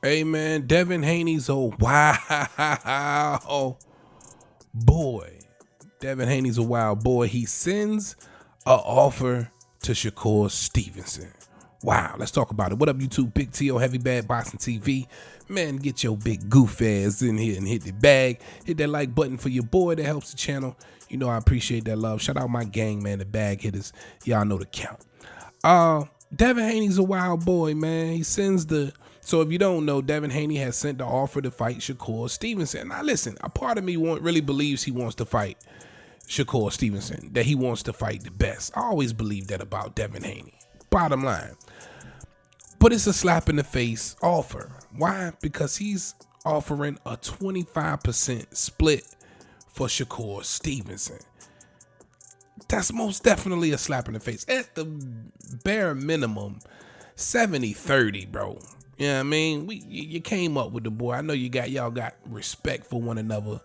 Hey man, Devin Haney's a wow boy. Devin Haney's a wild boy. He sends a offer to Shakur Stevenson. Wow, let's talk about it. What up, YouTube? Big T.O. Heavy Bad Boxing TV. Man, get your big goof ass in here and hit the bag. Hit that like button for your boy. That helps the channel. You know I appreciate that love. Shout out my gang, man, the bag hitters. Y'all know the count. Devin Haney's a wild boy, man. He sends the... So if you don't know, Devin Haney has sent the offer to fight Shakur Stevenson. Now listen, a part of me really believes he wants to fight Shakur Stevenson, that he wants to fight the best. I always believe that about Devin Haney. Bottom line. But it's a slap in the face offer. Why? Because he's offering a 25% split for Shakur Stevenson. That's most definitely a slap in the face. At the bare minimum, 70-30, bro. You know what I mean? You came up with the boy. I know y'all got respect for one another.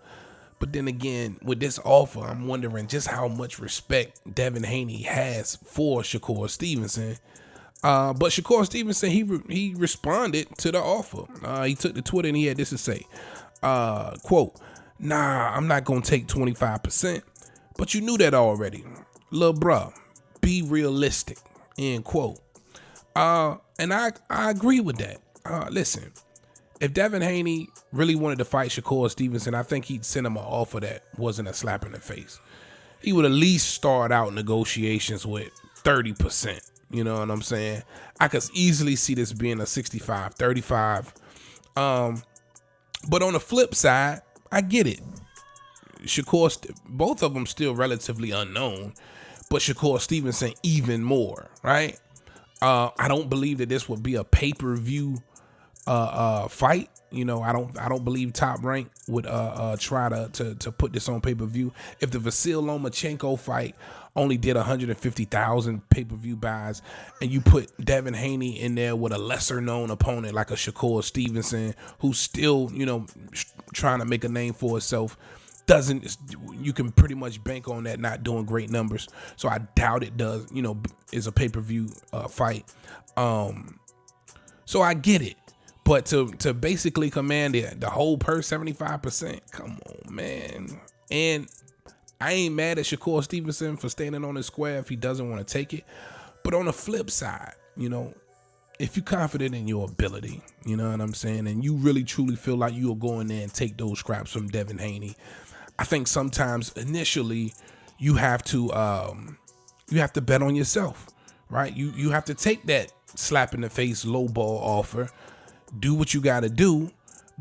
But then again, with this offer, I'm wondering just how much respect Devin Haney has for Shakur Stevenson. But Shakur Stevenson, he responded to the offer. He took to Twitter and he had this to say, quote, "Nah, I'm not going to take 25%, but you knew that already. Lil' bruh, be realistic," end quote. And I agree with that. Listen, if Devin Haney really wanted to fight Shakur Stevenson, I think he'd send him an offer that wasn't a slap in the face. He would at least start out negotiations with 30%. You know what I'm saying? I could easily see this being a 65-35. But on the flip side, I get it. Shakur, both of them still relatively unknown, but Shakur Stevenson even more, right? I don't believe that this would be a pay-per-view fight. You know, I don't believe Top Rank would try to put this on pay-per-view. If the Vasil Lomachenko fight only did 150,000 pay-per-view buys, and you put Devin Haney in there with a lesser-known opponent like a Shakur Stevenson, who's still, you know, trying to make a name for himself, you can pretty much bank on that not doing great numbers. So I doubt it does, you know, is a pay-per-view fight. So I get it. But to basically command the whole purse 75%, come on, man. And I ain't mad at Shakur Stevenson for standing on his square if he doesn't want to take it. But on the flip side, you know, if you're confident in your ability, you know what I'm saying, and you really truly feel like you'll go in there and take those scraps from Devin Haney, I think sometimes initially you have to bet on yourself, right? You have to take that slap in the face lowball offer, do what you got to do,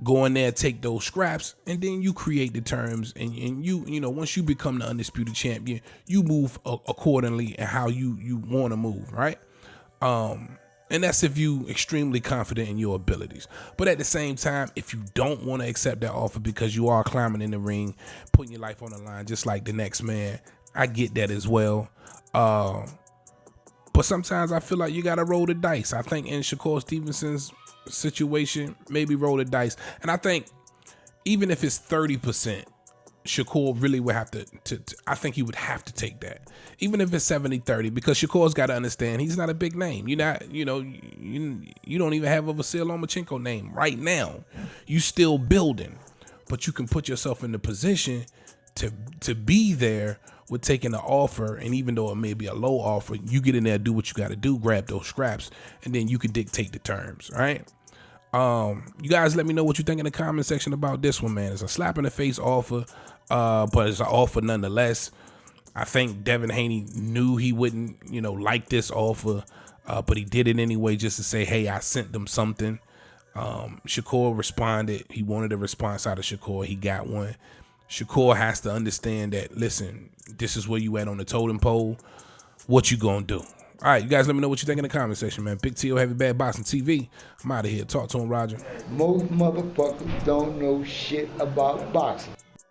go in there, take those scraps, and then you create the terms, and you know, once you become the undisputed champion, you move accordingly and how you want to move, right? And that's if you extremely confident in your abilities. But at the same time, if you don't want to accept that offer because you are climbing in the ring, putting your life on the line just like the next man, I get that as well. But sometimes I feel like you got to roll the dice. I think in Shakur Stevenson's situation, maybe roll the dice. And I think even if it's 30%, Shakur really would have to I think he would have to take that, even if it's 70-30, because Shakur's got to understand he's not a big name. You're not, you know, you don't even have a Vasil Lomachenko name right now. You still building, but you can put yourself in the position to be there with taking the offer. And even though it may be a low offer, you get in there, do what you got to do, grab those scraps, and then you can dictate the terms, right? You guys let me know what you think in the comment section about this one, man. It's a slap in the face offer, but it's an offer nonetheless. I think Devin Haney knew he wouldn't, you know, like this offer, but he did it anyway just to say, hey, I sent them something. Shakur responded. He wanted a response out of Shakur. He got one. Shakur has to understand that, listen, this is where you at on the totem pole. What you gonna do? All right, you guys let me know what you think in the comment section, man. Big T.O. Heavy Bad Boxing TV. I'm out of here. Talk to him, Roger. Most motherfuckers don't know shit about boxing.